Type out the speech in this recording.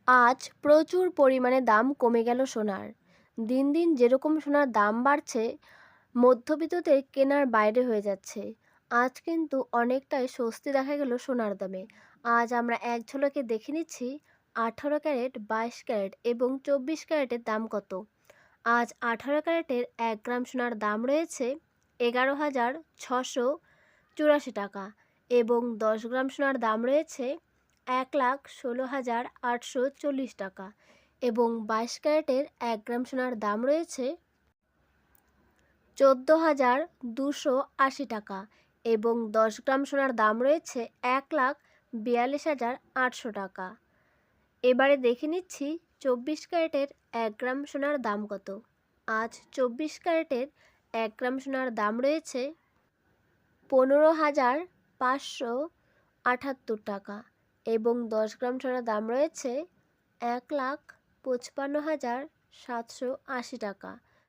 আজ প্রচুর পরিমাণে দাম কমে গেল সোনার। দিন দিন যেরকম সোনার দাম বাড়ছে, মধ্যবিত্তদের কেনার বাইরে হয়ে যাচ্ছে। আজ কিন্তু অনেকটাই স্বস্তি দেখা গেল সোনার দামে। আজ আমরা এক ঝলকে দেখে নিচ্ছি 18 ক্যারেট, 22 ক্যারেট এবং 24 ক্যারেটের দাম কত। আজ 18 ক্যারেটের 1 গ্রাম সোনার দাম রয়েছে 11,684 টাকা এবং 10 গ্রাম সোনার দাম রয়েছে 1,16,840 টাকা এবং 22 ক্যারেটের 1 গ্রাম সোনার দাম রয়েছে 14,280 টাকা এবং 10 গ্রাম সোনার দাম রয়েছে 1,42,800 টাকা। এবারে দেখে নিচ্ছি 24 ক্যারেটের 1 গ্রাম সোনার দাম কত। আজ 24 ক্যারেটের 1 গ্রাম সোনার দাম রয়েছে 15,578 টাকা এবং 10 গ্রাম সোনার দাম রয়েছে 1,55,780 টাকা।